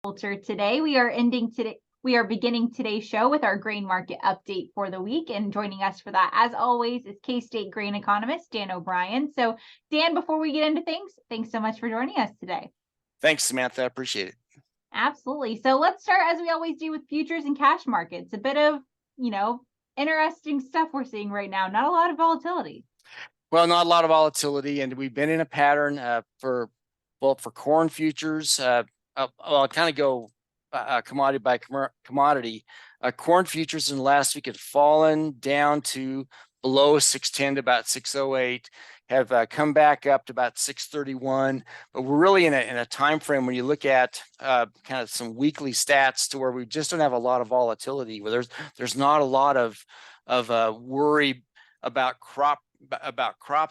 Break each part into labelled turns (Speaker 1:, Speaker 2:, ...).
Speaker 1: Culture today. We are beginning today's show with our grain market update for the week. And joining us for that, as always, is K-State grain economist Dan O'Brien. So, Dan, before we get into things, thanks so much for joining us today.
Speaker 2: Thanks, Samantha. I appreciate it.
Speaker 1: Absolutely. So let's start, as we always do, with futures and cash markets. A bit of, interesting stuff we're seeing right now. Not a lot of volatility.
Speaker 2: Well, not a lot of volatility, and we've been in a pattern for corn futures. I'll kind of go commodity by commodity. Corn futures in the last week had fallen down to below 610 to about 608, have come back up to about 631. But we're really in a time frame when you look at kind of some weekly stats to where we just don't have a lot of volatility. Where there's not a lot of worry about crop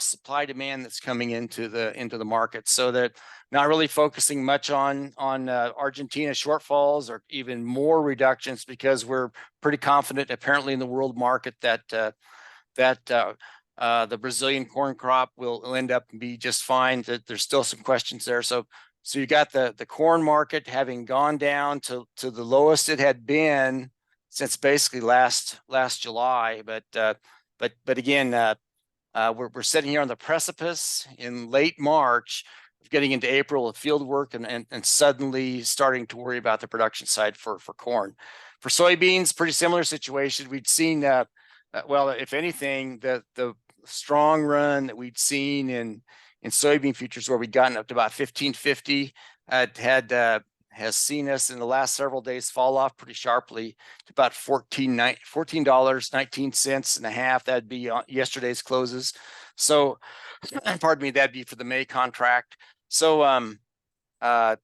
Speaker 2: supply demand that's coming into the market, so that not really focusing much on Argentina shortfalls or even more reductions, because we're pretty confident apparently in the world market that the Brazilian corn crop will end up and be just fine. That there's still some questions there. So you got the corn market having gone down to the lowest it had been since basically last July, but again. We're sitting here on the precipice in late March of getting into April of field work and suddenly starting to worry about the production side for corn. For soybeans, pretty similar situation. We'd seen, well, if anything, the strong run that we'd seen in soybean futures, where we'd gotten up to about 1550, has seen us in the last several days fall off pretty sharply to about $14.19 and a half. That'd be yesterday's closes. So, pardon me, that'd be for the May contract. So, I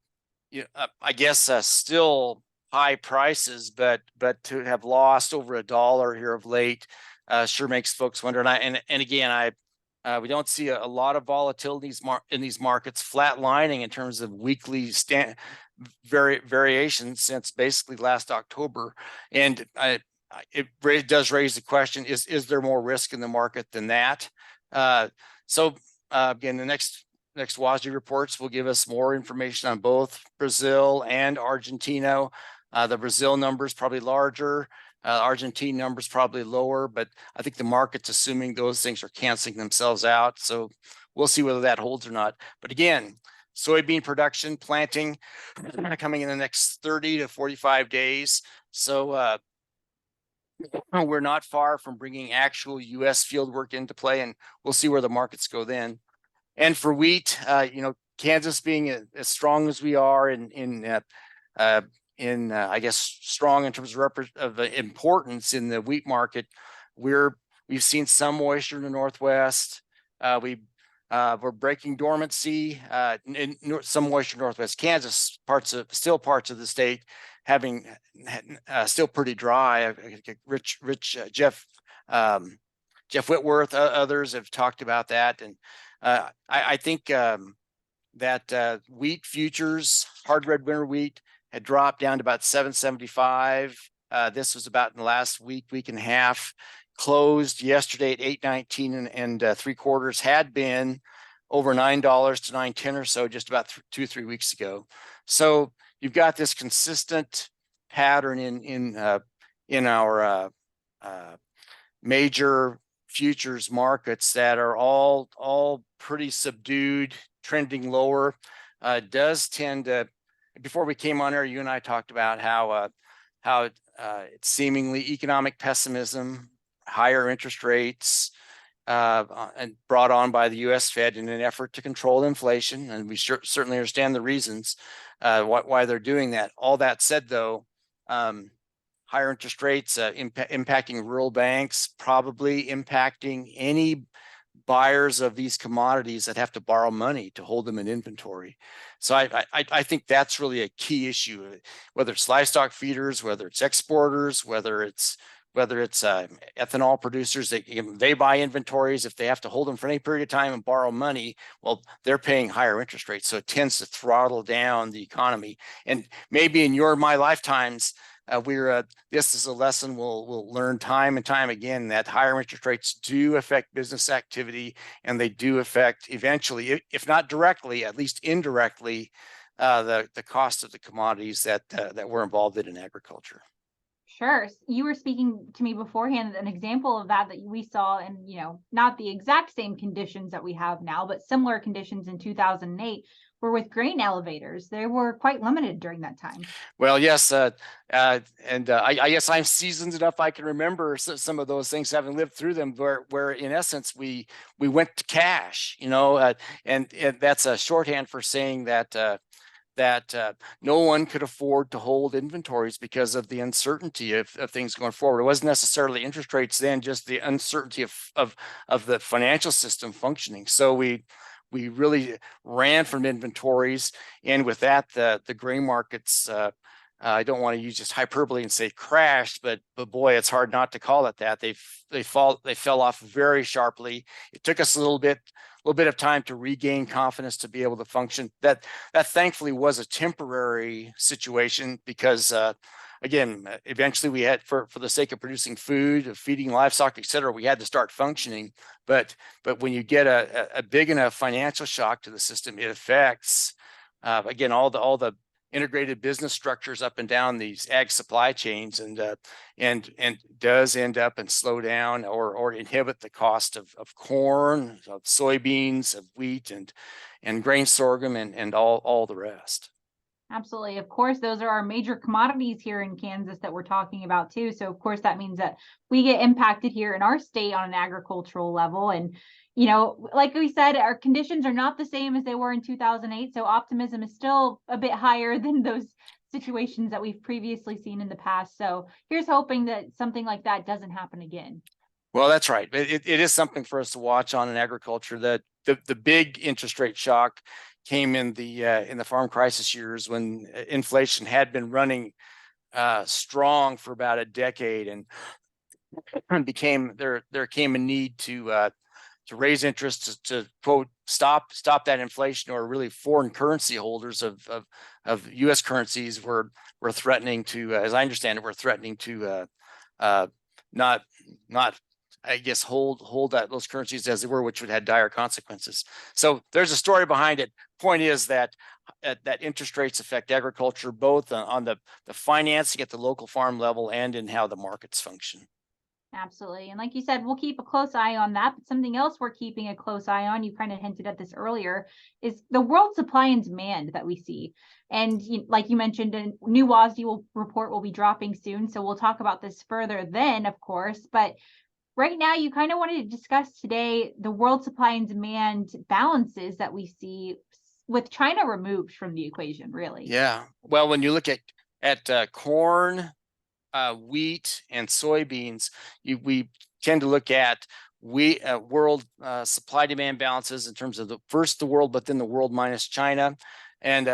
Speaker 2: guess still high prices, but to have lost over $1 here of late sure makes folks wonder. And again, we don't see a lot of volatility in these markets, flatlining in terms of weekly variations since basically last October. And it does raise the question: is there more risk in the market than that? So again, the next WASDE reports will give us more information on both Brazil and Argentina. The Brazil number is probably larger. Argentine numbers probably lower, but I think the market's assuming those things are canceling themselves out. So we'll see whether that holds or not. But again, soybean production, planting coming in the next 30 to 45 days. So we're not far from bringing actual U.S. field work into play, and we'll see where the markets go then. And for wheat, Kansas being as strong as we are I guess strong in terms of importance in the wheat market, we've seen some moisture in the Northwest. We're breaking dormancy in some moisture in Northwest Kansas, parts of the state having still pretty dry. Jeff Whitworth, others have talked about that, and I think that wheat futures, hard red winter wheat, had dropped down to about 775. This was about in the last week and a half. Closed yesterday at 819 and 3/4. Had been over $9 to 910 or so just about 2-3 weeks ago. So you've got this consistent pattern in our major futures markets that are all pretty subdued, trending lower. Does tend to. Before we came on air, you and I talked about how it's seemingly economic pessimism, higher interest rates, and brought on by the U.S. Fed in an effort to control inflation, and we certainly understand the reasons why they're doing that. All that said, though, higher interest rates impacting rural banks, probably impacting any buyers of these commodities that have to borrow money to hold them in inventory. So I think that's really a key issue, whether it's livestock feeders, whether it's exporters, whether it's ethanol producers. They buy inventories. If they have to hold them for any period of time and borrow money, well, they're paying higher interest rates. So it tends to throttle down the economy. And maybe in my lifetimes, this is a lesson we'll learn time and time again, that higher interest rates do affect business activity, and they do affect eventually, if not directly, at least indirectly, the cost of the commodities that were involved in agriculture.
Speaker 1: Sure. You were speaking to me beforehand, an example of that we saw in, not the exact same conditions that we have now, but similar conditions in 2008 were with grain elevators. They were quite limited during that time.
Speaker 2: Well, yes, I guess I'm seasoned enough. I can remember some of those things, having lived through them, where in essence we went to cash, and that's a shorthand for saying that no one could afford to hold inventories because of the uncertainty of things going forward. It wasn't necessarily interest rates then, just the uncertainty of the financial system functioning. So we really ran from inventories, and with that, the grain markets. I don't want to use just hyperbole and say crashed, but boy, it's hard not to call it that. They fell off very sharply. It took us a little bit of time to regain confidence to be able to function. That thankfully was a temporary situation because again, eventually we had, for the sake of producing food, feeding livestock, et cetera, we had to start functioning. But when you get a big enough financial shock to the system, it affects again all the integrated business structures up and down these ag supply chains, and does end up and slow down or inhibit the cost of corn, of soybeans, of wheat, and grain sorghum, and all the rest.
Speaker 1: Absolutely. Of course, those are our major commodities here in Kansas that we're talking about too. So of course that means that we get impacted here in our state on an agricultural level. And, like we said, our conditions are not the same as they were in 2008. So optimism is still a bit higher than those situations that we've previously seen in the past. So here's hoping that something like that doesn't happen again.
Speaker 2: Well, that's right. It is something for us to watch on in agriculture. That the big interest rate shock came in the farm crisis years, when inflation had been running strong for about a decade, and there came a need to raise interest to quote stop that inflation, or really foreign currency holders of U.S. currencies were threatening to, as I understand it, were threatening to not I guess hold those currencies as they were, which would have dire consequences. So there's a story behind it. Point is that interest rates affect agriculture both on the financing at the local farm level and in how the markets function.
Speaker 1: Absolutely. And like you said, we'll keep a close eye on that. But something else we're keeping a close eye on, you kind of hinted at this earlier, is the world supply and demand that we see. And like you mentioned, a new WASDE report will be dropping soon. So we'll talk about this further then, of course. But right now, you kind of wanted to discuss today the world supply and demand balances that we see with China removed from the equation, really.
Speaker 2: Yeah. Well, when you look at corn, wheat, and soybeans, we tend to look at world supply demand balances in terms of the world, but then the world minus China. And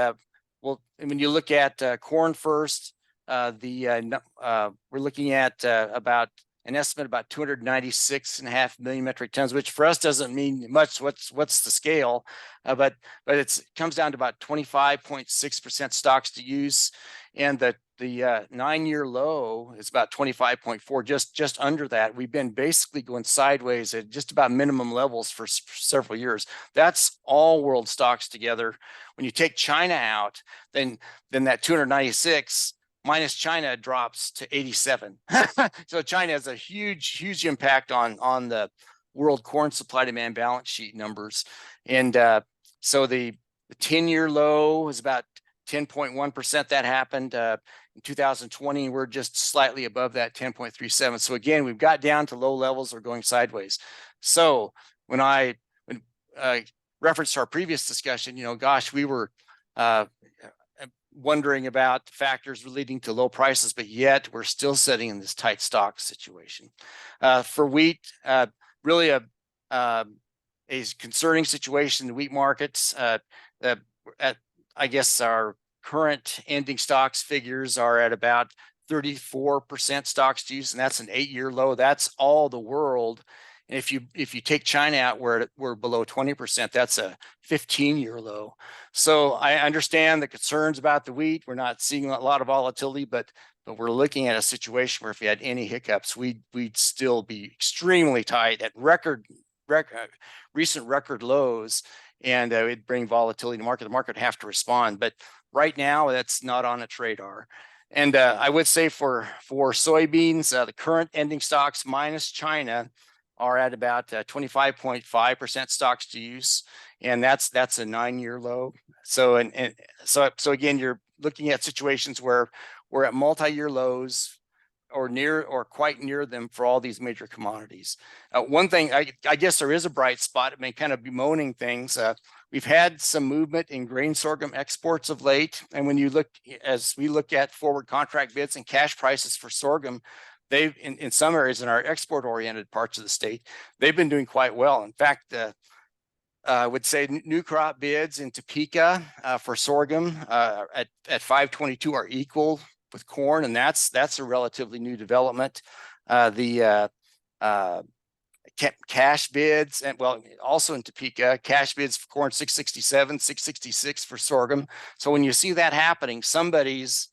Speaker 2: when you look at corn first, we're looking at about an estimate about 296.5 million metric tons, which for us doesn't mean much. What's the scale? But it comes down to about 25.6% stocks to use, and the 9-year low is about 25.4, just under that. We've been basically going sideways at just about minimum levels for several years. That's all world stocks together. When you take China out, then that 296 minus China drops to 87. So China has a huge impact on the world corn supply demand balance sheet numbers. And so the 10-year low is about 10.1%. That happened in 2020. We're just slightly above that 10.37. So again, we've got down to low levels or going sideways. So when reference to our previous discussion, gosh, we were wondering about factors leading to low prices, but yet we're still sitting in this tight stock situation. For wheat, really a concerning situation in the wheat markets. I guess our current ending stocks figures are at about 34% stocks to use, and that's an 8-year low. That's all the world. And if you take China out, we're below 20%, that's a 15-year low. So I understand the concerns about the wheat. We're not seeing a lot of volatility, but we're looking at a situation where if we had any hiccups, we'd still be extremely tight at recent record lows. and it'd bring volatility to the market. The market would have to respond, but right now that's not on its radar. And I would say for soybeans, the current ending stocks minus China are at about 25.5% stocks to use, and that's a 9-year low. So so again, you're looking at situations where we're at multi-year lows or near or quite near them for all these major commodities. One thing, I guess there is a bright spot. I mean, kind of bemoaning things. We've had some movement in grain sorghum exports of late. And when you look, as we look at forward contract bids and cash prices for sorghum, they've in some areas in our export oriented parts of the state, they've been doing quite well. In fact, I would say new crop bids in Topeka for sorghum at 522 are equal with corn, and that's a relatively new development. Cash bids, and well, also in Topeka, cash bids for corn 667, 666 for sorghum. So when you see that happening, somebody's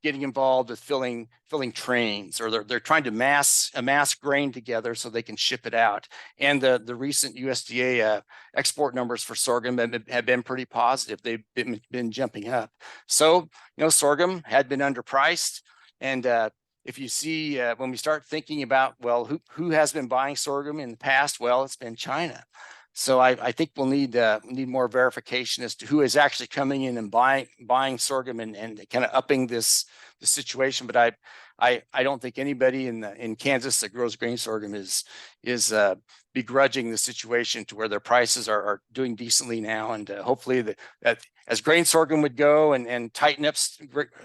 Speaker 2: getting involved with filling trains, or they're trying to amass grain together so they can ship it out. And the recent USDA export numbers for sorghum have been pretty positive. They've been jumping up. So sorghum had been underpriced, and if you see when we start thinking about, well, who has been buying sorghum in the past, well, it's been China. So I think we'll need more verification as to who is actually coming in and buying sorghum and kind of upping the situation. But I don't think anybody in Kansas that grows grain sorghum is begrudging the situation to where their prices are doing decently now, and hopefully that as grain sorghum would go and tighten up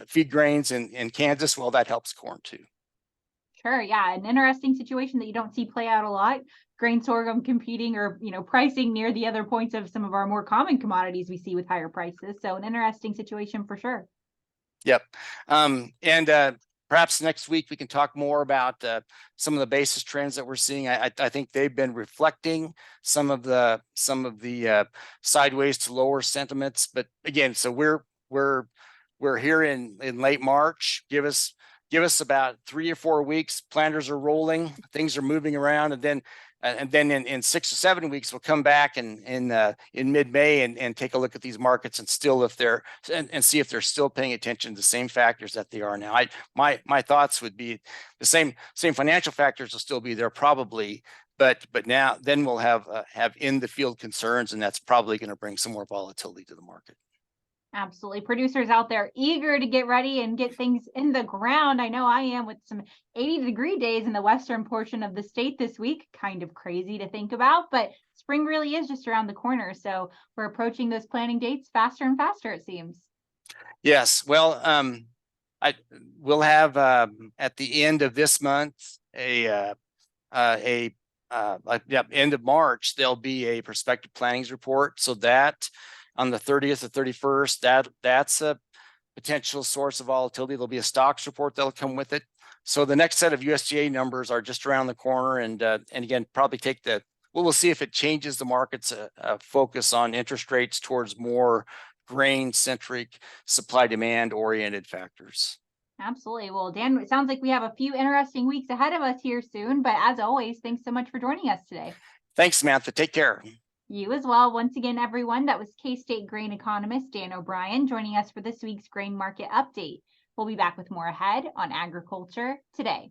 Speaker 2: feed grains in Kansas, well, that helps corn too.
Speaker 1: Sure, yeah, an interesting situation that you don't see play out a lot. Grain sorghum competing or pricing near the other points of some of our more common commodities we see with higher prices. So an interesting situation for sure.
Speaker 2: Yep. And perhaps next week we can talk more about some of the basis trends that we're seeing. I think they've been reflecting some of the sideways to lower sentiments. But again, so we're here in late March. Give us about 3 or 4 weeks. Planters are rolling, things are moving around, and then in 6 or 7 weeks we'll come back in mid-May and take a look at these markets and see if they're still paying attention to the same factors that they are now. My thoughts would be the same financial factors will still be there probably, but now then we'll have in the field concerns, and that's probably going to bring some more volatility to the market.
Speaker 1: Absolutely. Producers out there eager to get ready and get things in the ground. I know I am, with some 80-degree days in the western portion of the state this week. Kind of crazy to think about, but spring really is just around the corner. So we're approaching those planting dates faster and faster, it seems.
Speaker 2: Yes. Well, we'll have at the end of this month end of March, there'll be a prospective plantings report. So that on the 30th or 31st, that's a potential source of volatility. There'll be a stocks report that'll come with it. So the next set of USDA numbers are just around the corner, and again, probably we'll see if it changes the market's focus on interest rates towards more grain-centric, supply-demand oriented factors.
Speaker 1: Absolutely. Well, Dan, it sounds like we have a few interesting weeks ahead of us here soon, but as always, thanks so much for joining us today.
Speaker 2: Thanks, Samantha. Take care.
Speaker 1: You as well. Once again, everyone, that was K-State grain economist Dan O'Brien joining us for this week's grain market update. We'll be back with more ahead on Agriculture Today.